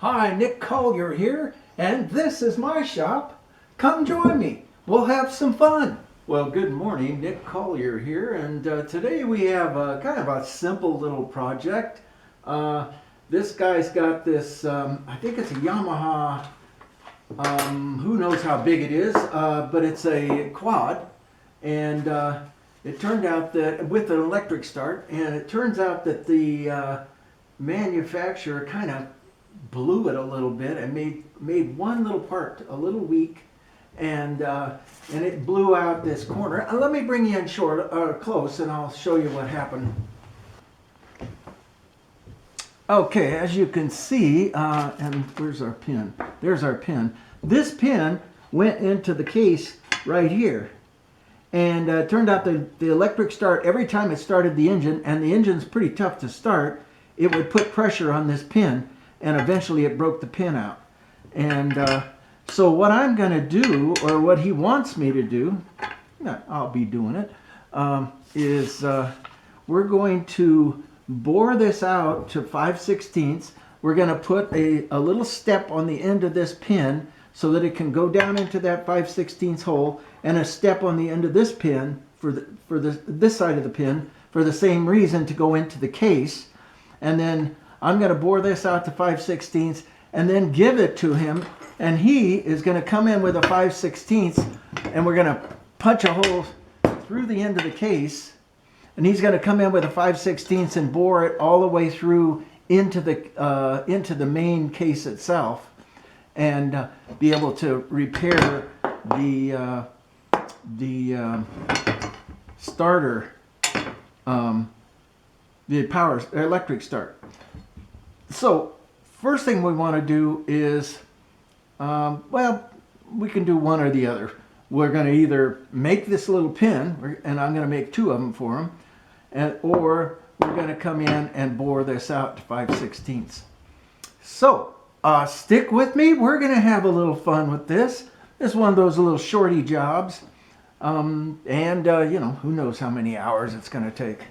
Hi, Nick Collier here, and this is my shop. Come join me. We'll have some fun. Well, good morning. Nick Collier here, and today we have kind of a simple little project. This guy's got this, I think it's a Yamaha, who knows how big it is, but it's a quad, and it turned out that, with an electric start, and it turns out that the manufacturer kind of blew it a little bit and made one little part a little weak, and it blew out this corner. Let me bring you in close, and I'll show you what happened. Okay, as you can see, and where's our pin? There's our pin. This pin went into the case right here, and it turned out the electric start, every time it started the engine, and the engine's pretty tough to start, it would put pressure on this pin, and eventually it broke the pin out. And so what I'm going to do, or what he wants me to do, I'll be doing it, is we're going to bore this out to 5/16. We're going to put a little step on the end of this pin so that it can go down into that 5/16 hole, and a step on the end of this pin for this side of the pin for the same reason, to go into the case. And then I'm going to bore this out to 5/16 and then give it to him, and he is going to come in with a 5/16, and we're going to punch a hole through the end of the case, and he's going to come in with a 5/16 and bore it all the way through into the main case itself, and be able to repair the starter, the electric start. So first thing we want to do is, well, we can do one or the other. We're going to either make this little pin, and I'm going to make two of them for him, or we're going to come in and bore this out to 5/16. So stick with me. We're going to have a little fun with this. This is one of those little shorty jobs, and you know, who knows how many hours it's going to take.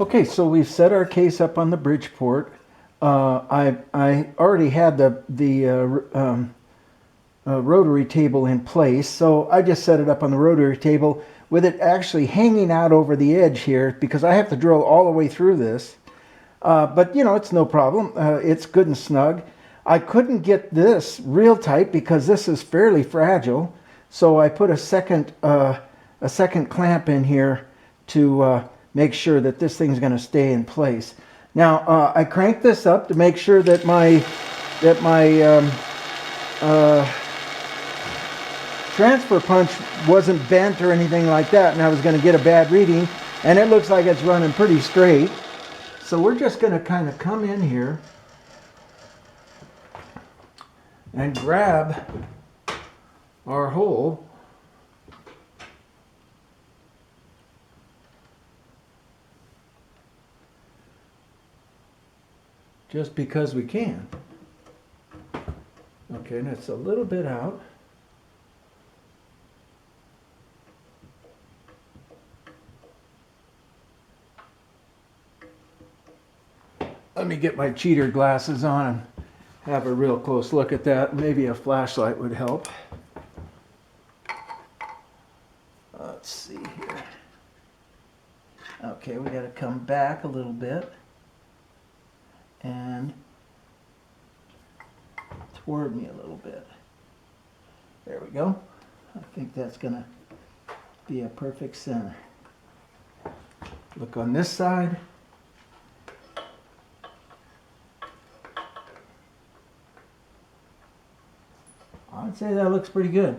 Okay, so we've set our case up on the Bridgeport. I already had the rotary table in place, so I just set it up on the rotary table with it actually hanging out over the edge here, because I have to drill all the way through this. But you know, it's no problem. It's good and snug. I couldn't get this real tight because this is fairly fragile, so I put a second clamp in here to make sure that this thing's going to stay in place. Now I cranked this up to make sure that my transfer punch wasn't bent or anything like that, and I was going to get a bad reading, and it looks like it's running pretty straight. So we're just going to kind of come in here and grab our hole, just because we can. Okay, and it's a little bit out. Let me get my cheater glasses on and have a real close look at that. Maybe a flashlight would help. Let's see here. Okay, we got to come back a little bit and toward me a little bit. There we go. I think that's going to be a perfect center. Look on this side. I'd say that looks pretty good.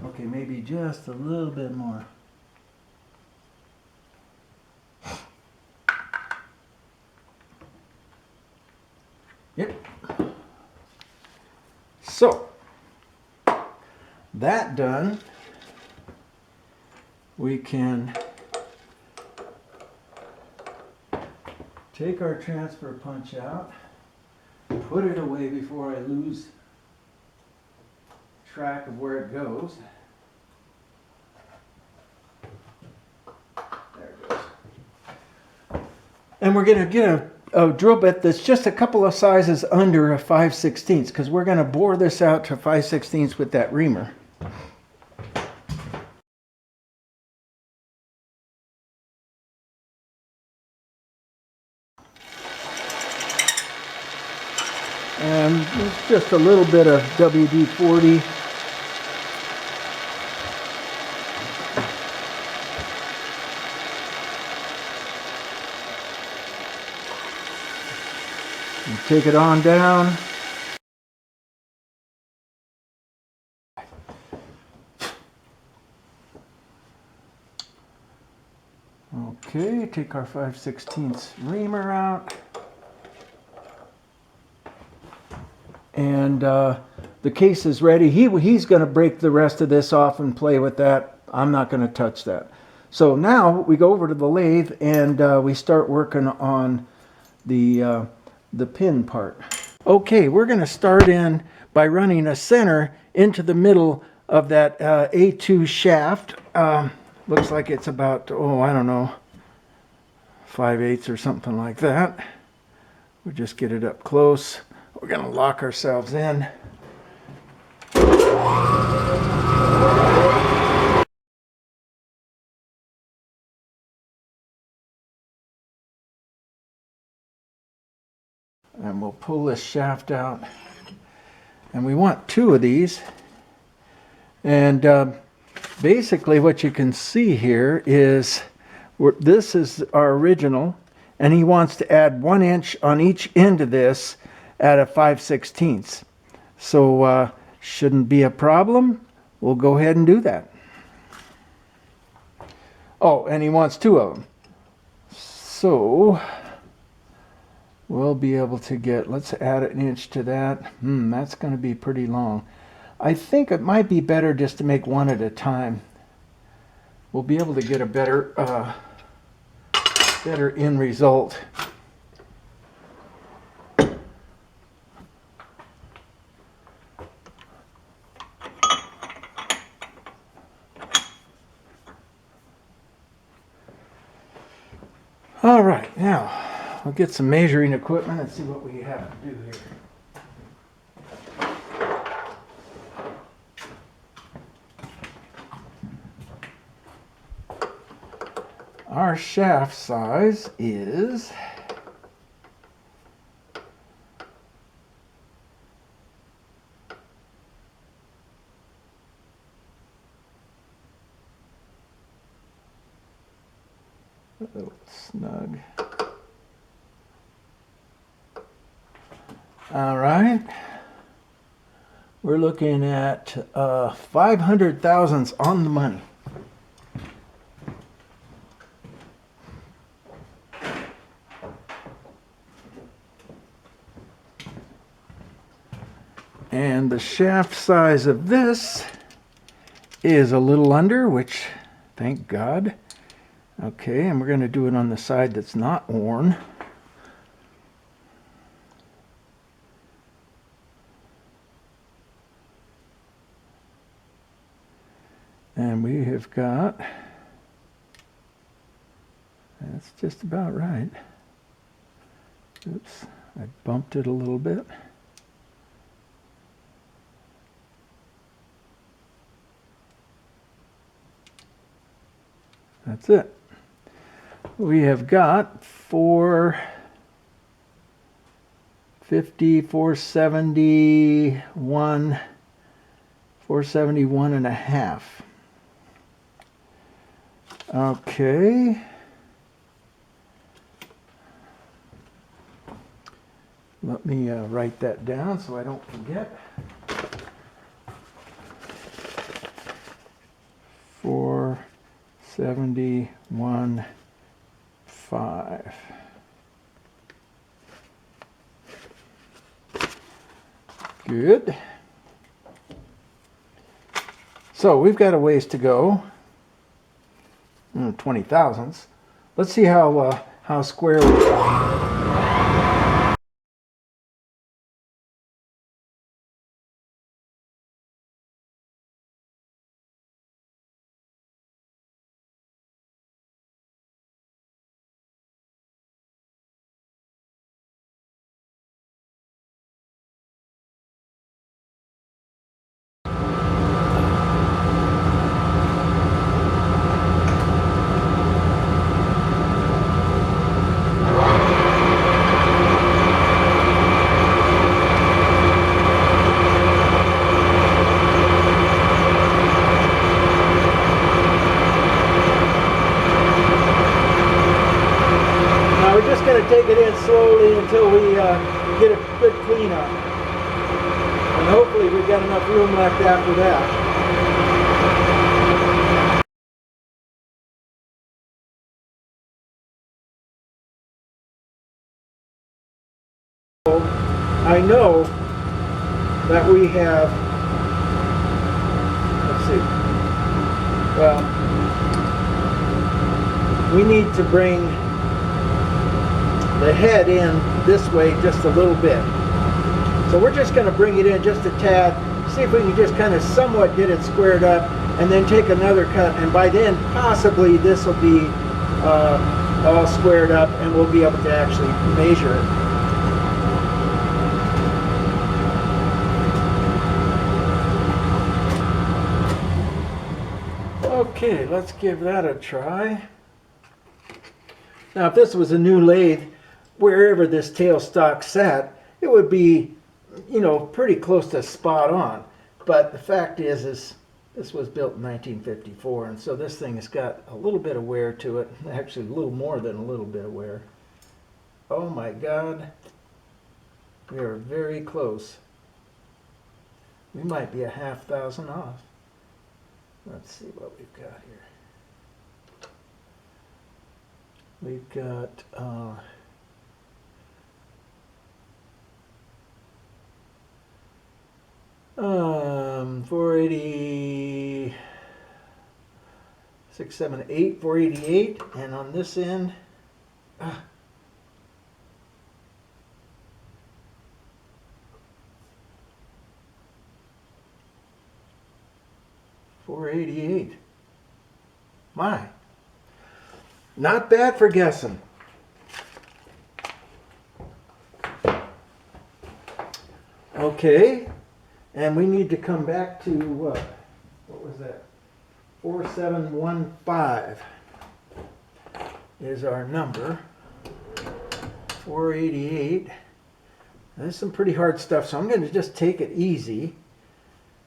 Okay, maybe just a little bit more. Yep. So, that done, we can take our transfer punch out, put it away before I lose track of where it goes. There it goes. And we're going to get drill bit that's just a couple of sizes under a 5/16 because we're going to bore this out to 5/16 with that reamer. And just a little bit of WD-40. And take it on down. Okay, take our 5/16 reamer out. And the case is ready. He's going to break the rest of this off and play with that. I'm not going to touch that. So now we go over to the lathe and we start working on the pin part. Okay, we're going to start in by running a center into the middle of that A2 shaft. Looks like it's about, oh, I don't know, 5/8 or something like that. We'll just get it up close. We're going to lock ourselves in. And we'll pull this shaft out. And we want 2 of these. And basically what you can see here is this is our original. And he wants to add 1 inch on each end of this at a 5/16. So shouldn't be a problem. We'll go ahead and do that. Oh, and he wants 2 of them. So we'll be able to get, let's add 1 inch to that. That's going to be pretty long. I think it might be better just to make 1 at a time. We'll be able to get a better end result. All right, now we'll get some measuring equipment and see what we have to do here. Our shaft size is a little snug. All right. We're looking at 500 thousandths on the money. And the shaft size of this is a little under, which, thank God. Okay, and we're going to do it on the side that's not worn. And we have got, that's just about right. Oops, I bumped it a little bit. That's it. We have got 450, 471, 471 and a half. Okay. Let me write that down so I don't forget. 471.5. Good. So we've got a ways to go. 20 thousandths. Let's see how square we are. going to take it in slowly until we get a good clean up. And hopefully we've got enough room left after that. I know that we have, let's see, well, we need to bring the head in this way just a little bit. So we're just going to bring it in just a tad, see if we can just kind of somewhat get it squared up, and then take another cut, and by then possibly this will be all squared up and we'll be able to actually measure it. Okay, let's give that a try. Now if this was a new lathe, wherever this tailstock sat, it would be, you know, pretty close to spot on. But the fact is this was built in 1954, and so this thing has got a little bit of wear to it. Actually a little more than a little bit of wear. Oh my God, we are very close. We might be a $5,000 off. Let's see what we've got here. We've got 480, 6, 7, 8, 488, and on this end, 488. My, not bad for guessing. Okay, and we need to come back to what was that? 4715 is our number. 488. There's some pretty hard stuff, so I'm going to just take it easy.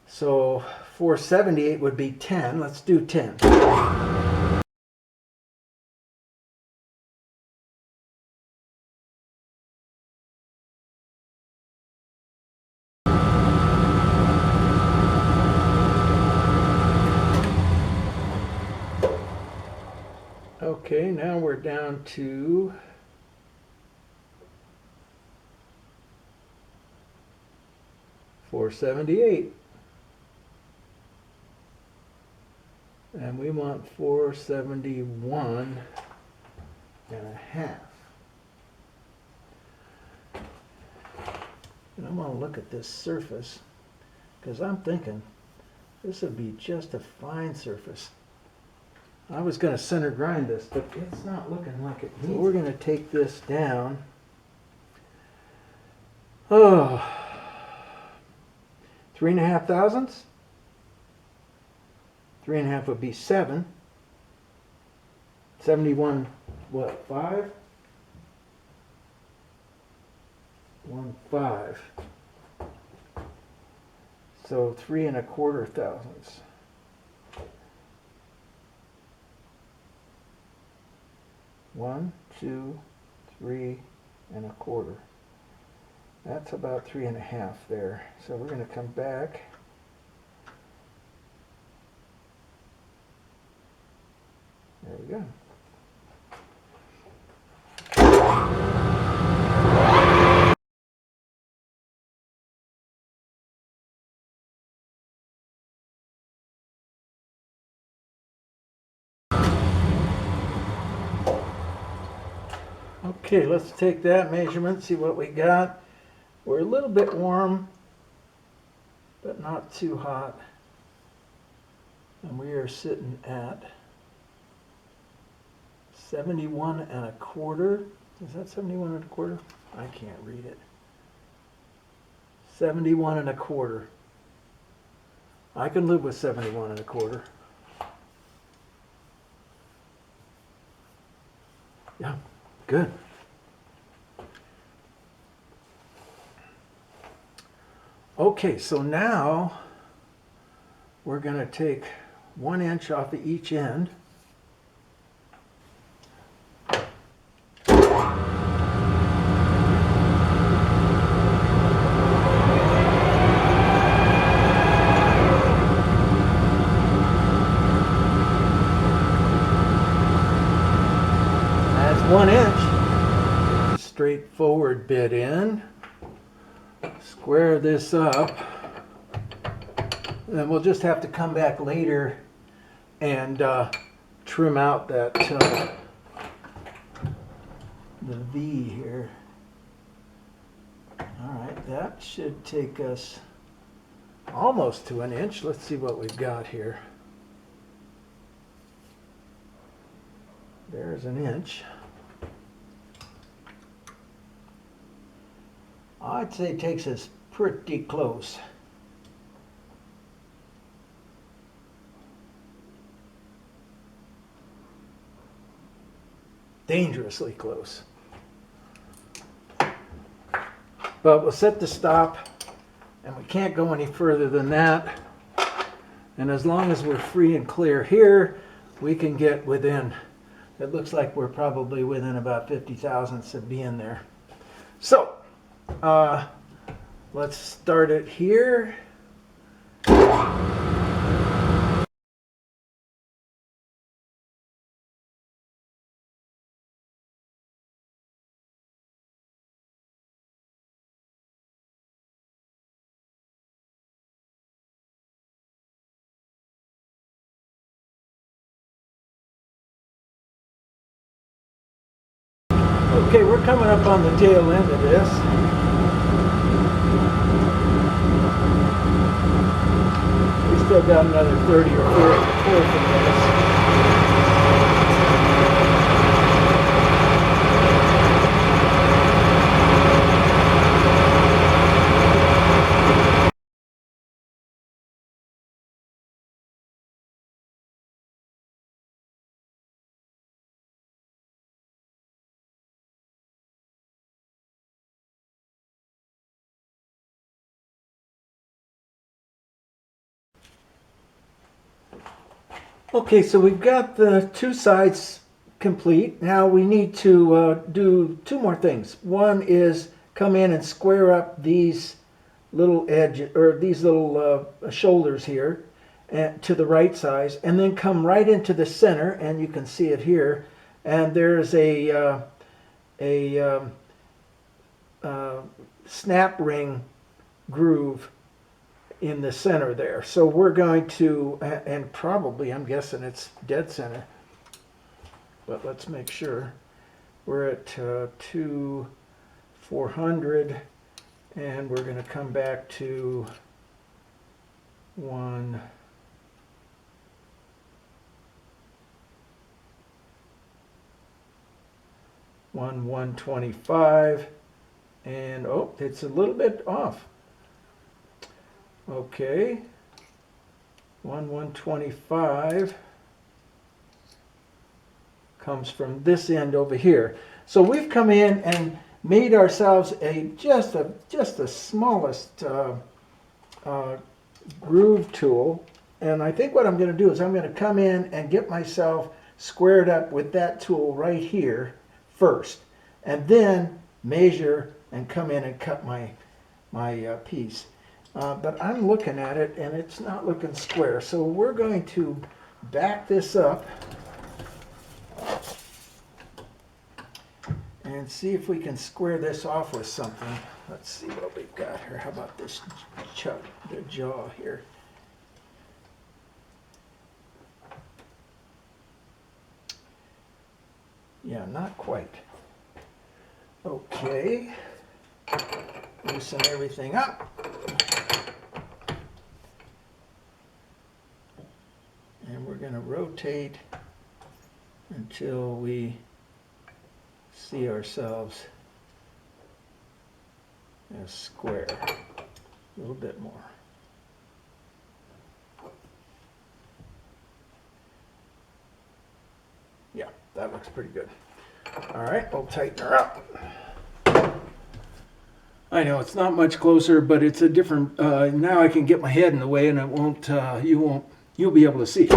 So 478 would be 10. Let's do 10. Okay, now we're down to 478. And we want 471 and a half. And I'm going to look at this surface because I'm thinking this would be just a fine surface. I was going to center grind this, but it's not looking like it needs. So we're going to take this down. Oh, 3.5 thousandths. 3.5 would be 7. 71, what, 5? 1, 5. So 3.25 thousandths. 1, 2, 3.25. That's about 3.5 there. So we're going to come back. There we go. Okay, let's take that measurement, see what we got. We're a little bit warm, but not too hot. And we are sitting at 71.25. Is that 71.25? I can't read it. 71.25. I can live with 71.25. Yeah, good. Okay, so now we're going to take 1 inch off of each end. 1 inch. Straightforward bit in. Square this up. Then we'll just have to come back later and trim out that the V here. Alright, that should take us almost to 1 inch. Let's see what we've got here. There's 1 inch. I'd say it takes us pretty close. Dangerously close. But we'll set the stop, and we can't go any further than that. And as long as we're free and clear here, we can get within, it looks like we're probably within about 50 thousandths of being there. So, let's start it here. Okay, we're coming up on the tail end of this. We still got another 30 or 40 minutes. Okay, so we've got the two sides complete. Now we need to do two more things. One is come in and square up these little edges, or these little shoulders here to the right size, and then come right into the center, and you can see it here. And there's a snap ring groove in the center there. So we're going to, and probably, I'm guessing it's dead center, but let's make sure. We're at 400, and we're going to come back to 125, and oh, it's a little bit off. Okay, 125 comes from this end over here. So we've come in and made ourselves just the smallest groove tool. And I think what I'm going to do is I'm going to come in and get myself squared up with that tool right here first, and then measure and come in and cut my piece. But I'm looking at it and it's not looking square. So we're going to back this up and see if we can square this off with something. Let's see what we've got here. How about this the jaw here? Yeah, not quite. Okay. Loosen everything up. And we're going to rotate until we see ourselves as square. A little bit more. Yeah, that looks pretty good. All right, we'll tighten her up. I know it's not much closer, but it's a different, now I can get my head in the way and it won't, you'll be able to see.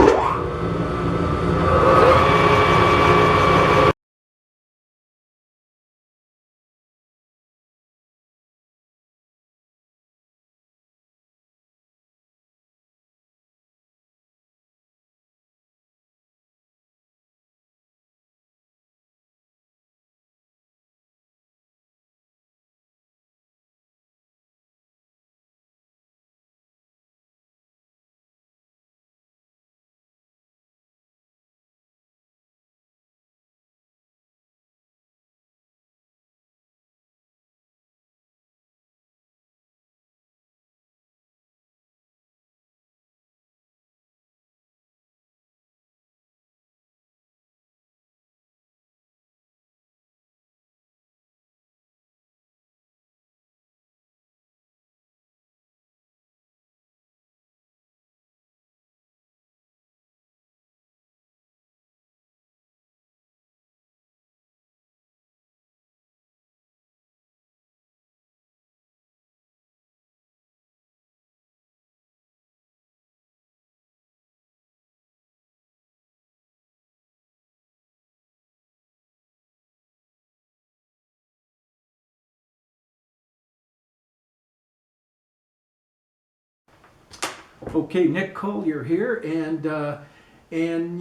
Okay, Nick Collier here, and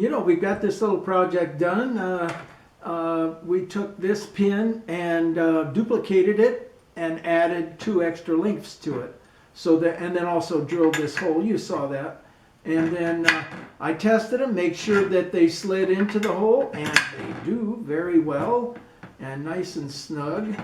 you know, we got this little project done. We took this pin and duplicated it and added 2 extra links to it. So that, and then also drilled this hole. You saw that. And then I tested them, make sure that they slid into the hole, and they do very well and nice and snug.